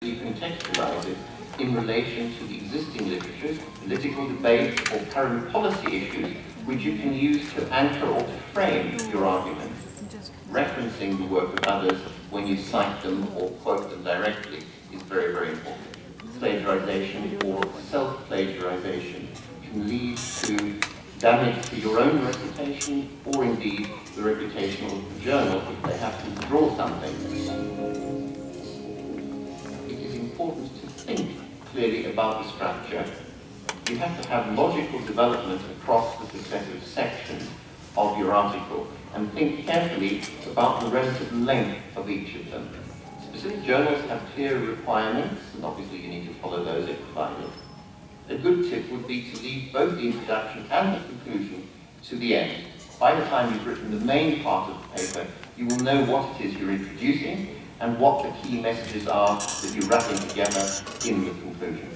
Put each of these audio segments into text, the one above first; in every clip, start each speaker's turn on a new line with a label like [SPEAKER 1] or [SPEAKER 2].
[SPEAKER 1] you contextualize it in relation to the existing literature, political debates, or current policy issues, which you can use to anchor or to frame your argument. Referencing the work of others when you cite them or quote them directly is very, very important. Plagiarization or self-plagiarization can lead to damage to your own reputation, or indeed the reputation of the journal if they have to withdraw something. It is important to think clearly about the structure. You have to have logical development across the successive sections of your article and think carefully about the relative length of each of them. Specific journals have clear requirements, and obviously you need to follow those if provided. A good tip would be to leave both the introduction and the conclusion to the end. By the time you've written the main part of the paper, you will know what it is you're introducing and what the key messages are that you're wrapping together in the conclusion.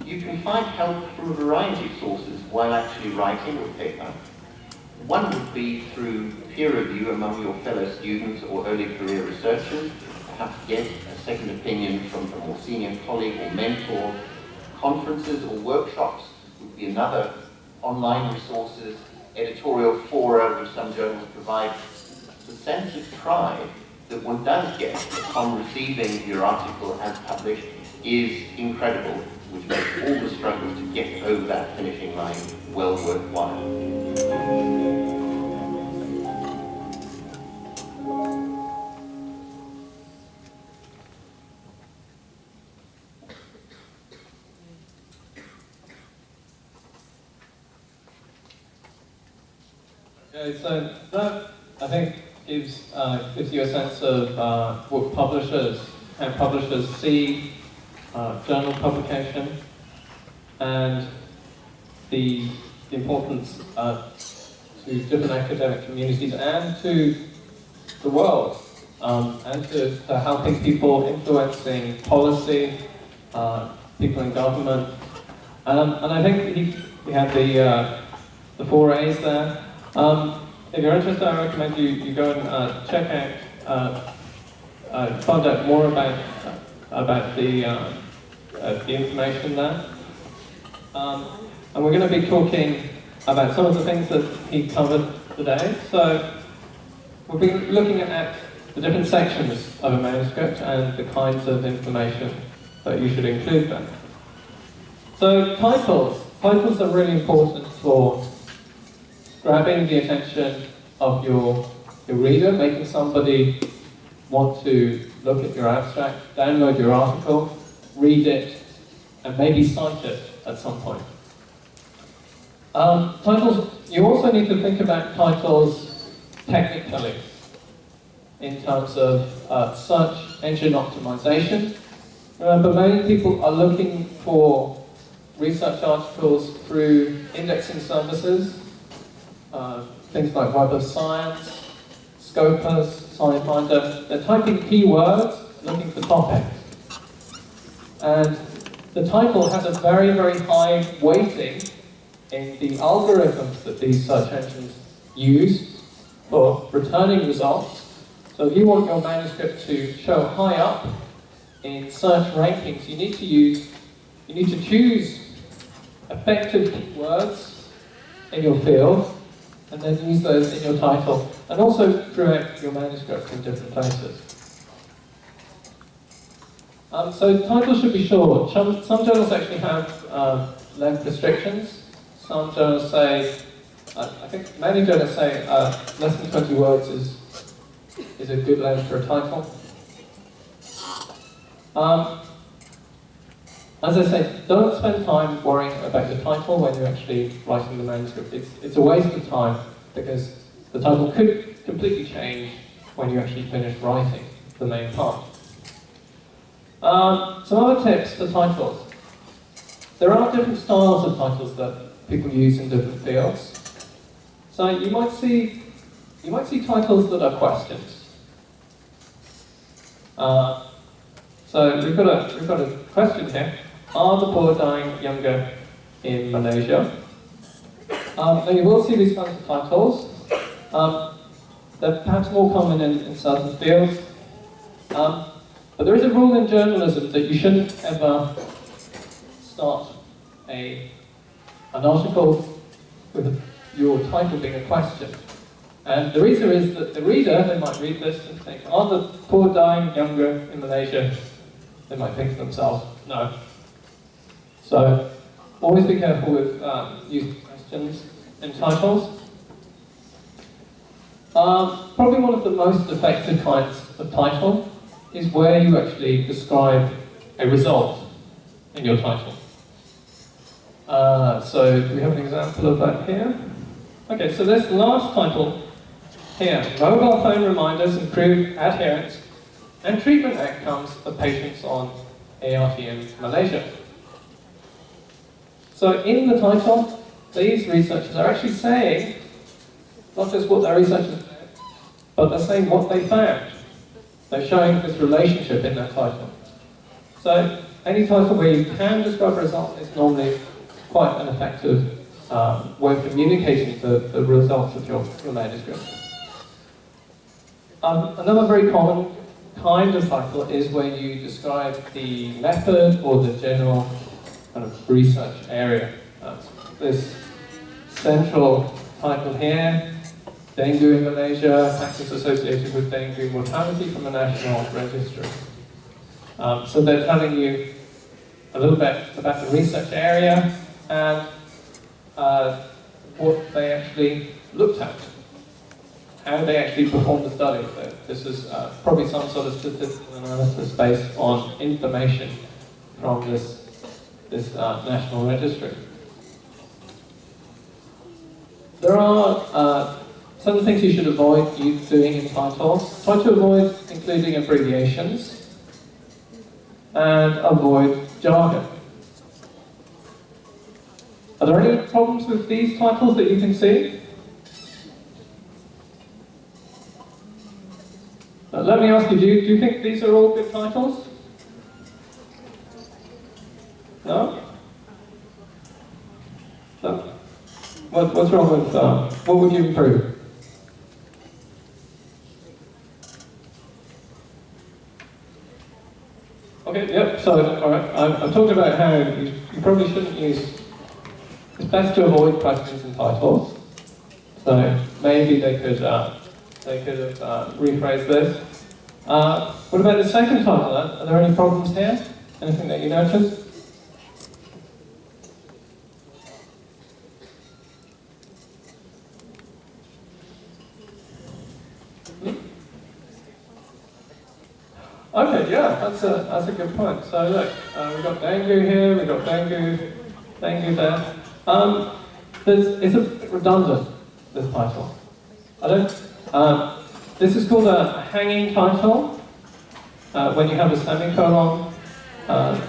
[SPEAKER 1] You can find help from a variety of sources while actually writing your paper. One would be through peer review among your fellow students or early career researchers, perhaps get a second opinion from a more senior colleague or mentor. Conferences or workshops would be another. Online resources, editorial fora, which some journals provide. The sense of pride that one does get upon receiving your article as published is incredible, which makes all the struggle to get over that finishing line well worthwhile.
[SPEAKER 2] Okay, so that, I think, gives you a sense of how publishers see journal publication and the importance to different academic communities and to the world, and to helping people, influencing policy, people in government. And I think we had the 4 A's there. If you're interested, I recommend you go and check out, find out more about the information there. And we're going to be talking about some of the things that he covered today. So we'll be looking at the different sections of a manuscript and the kinds of information that you should include there. So titles are really important for grabbing the attention of your reader, making somebody want to look at your abstract, download your article, read it, and maybe cite it at some point. Titles, you also need to think about titles technically in terms of search engine optimization. Remember, many people are looking for research articles through indexing services, things like Web of Science, Scopus, SciFinder. They're typing keywords, looking for topics. And the title has a very, very high weighting in the algorithms that these search engines use for returning results. So if you want your manuscript to show high up in search rankings, you need to choose effective keywords in your field, and then use those in your title, and also throughout your manuscript in different places. So titles should be short. Some journals actually have length restrictions. Some journals say, I think many journals say less than 20 words is a good length for a title. As I say, don't spend time worrying about the title when you're actually writing the manuscript. It's a waste of time because the title could completely change when you actually finish writing the main part. Some other tips for titles. There are different styles of titles that people use in different fields. So you might see titles that are questions. So we've got a question here. Are the poor dying younger in Malaysia? Now you will see these kinds of titles. They're perhaps more common in certain fields. But there is a rule in journalism that you shouldn't ever start an article with your title being a question. And the reason is that the reader, they might read this and think, oh, the poor dying younger in Malaysia. They might think to themselves, no. So, always be careful with using questions in titles. Probably one of the most effective kinds of title is where you actually describe a result in your title. So, do we have an example of that here? Okay, so this last title here, mobile phone reminders improve adherence and treatment outcomes of patients on ARTM Malaysia. So in the title, these researchers are actually saying, not just what their researchers found, but they're saying what they found. They're showing this relationship in their title. So any title where you can describe a result is normally quite an effective way of communicating the results of your manuscript. Another very common kind of title is where you describe the method or the general kind of research area. This central title here, dengue in Malaysia, factors associated with dengue mortality from a national registry. So they're telling you a little bit about the research area and what they actually looked at. How they actually performed the study. This is probably some sort of statistical analysis based on information from this national registry. There are some things you should avoid doing in titles. Try to avoid including abbreviations and avoid jargon. Are there any problems with these titles that you can see? Let me ask you, do you think these are all good titles? No? No? What's wrong with what would you improve? Okay, yep, so, alright, I've talked about how you probably shouldn't use, it's best to avoid questions in titles. So maybe they could have rephrased this. What about the second title? Are there any problems here? Anything that you noticed? Okay, yeah, that's a good point. So look, we've got dengue here, we've got dengue there. It's a bit redundant, this title. This is called a hanging title, when you have a semicolon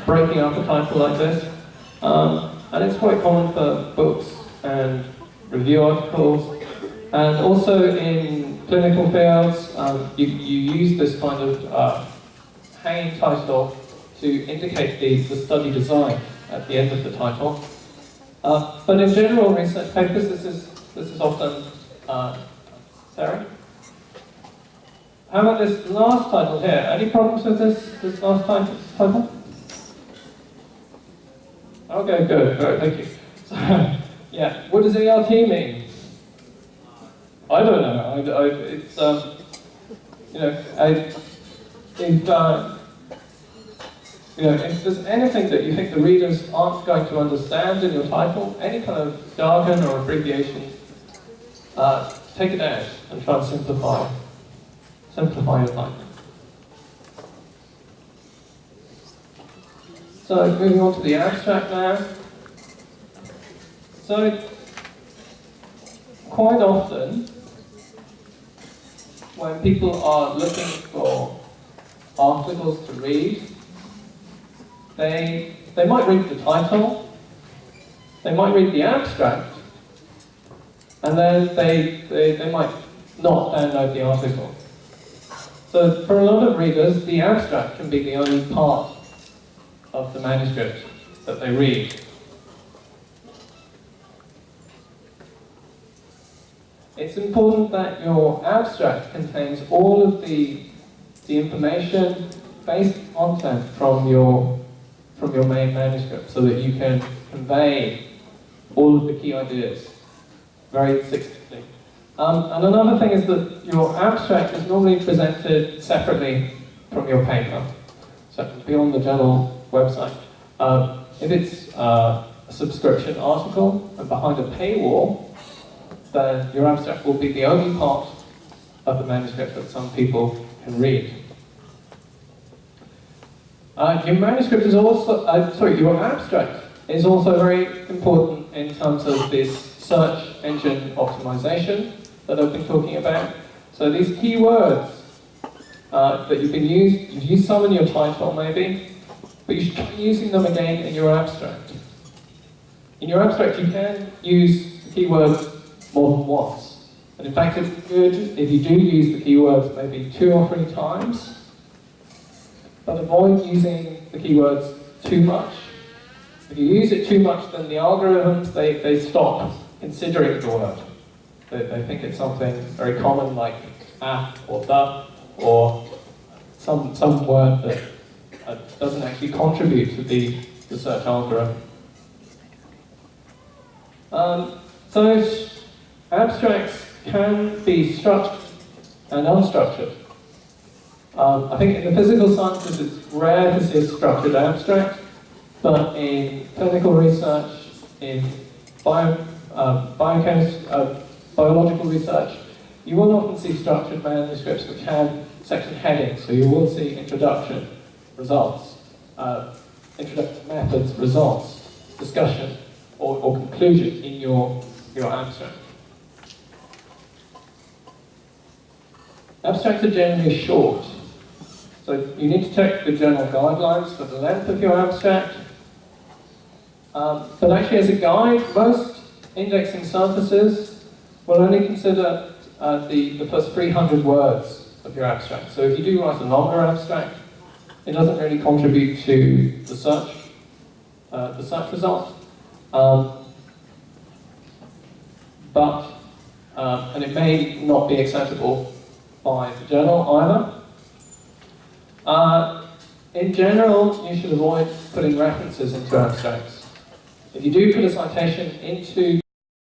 [SPEAKER 2] breaking up a title like this. And it's quite common for books and review articles, and also in clinical fields, you use this kind of hanging title to indicate the study design at the end of the title. But in general research papers, this is often Sarah? How about this last title here? Any problems with this last title? Okay, good. All right, thank you. So, yeah, what does ART mean? I don't know. It's if there's anything that you think the readers aren't going to understand in your title, any kind of jargon or abbreviation, take it out and try and simplify your title. So moving on to the abstract now. So quite often, when people are looking for articles to read, they might read the title, they might read the abstract, and then they might not download the article. So for a lot of readers, the abstract can be the only part of the manuscript that they read. It's important that your abstract contains all of the information basic content from your main manuscript so that you can convey all of the key ideas very succinctly. And another thing is that your abstract is normally presented separately from your paper, so it can be on the journal website. If it's a subscription article and behind a paywall, then your abstract will be the only part of the manuscript that some people can read. Your manuscript is also, your abstract is also very important in terms of this search engine optimization that I've been talking about. So these keywords that you've used some in your title maybe, but you should try using them again in your abstract. In your abstract you can use the keywords more than once. And in fact it's good if you do use the keywords maybe 2 or 3 times, but avoid using the keywords too much. If you use it too much, then the algorithms, they stop considering the word. They think it's something very common like or the, or some word that doesn't actually contribute to the search algorithm. So abstracts can be structured and unstructured. I think in the physical sciences it's rare to see a structured abstract, but in clinical research, in biological research, you will often see structured manuscripts which have section headings. So you will see introduction, results, introduction methods, results, discussion, or conclusion in your abstract. Abstracts are generally short. So you need to check the journal guidelines for the length of your abstract. But actually as a guide, most indexing services will only consider the first 300 words of your abstract. So if you do write a longer abstract, it doesn't really contribute to the search results. And it may not be acceptable by the journal either. In general, you should avoid putting references into abstracts. If you do put a citation into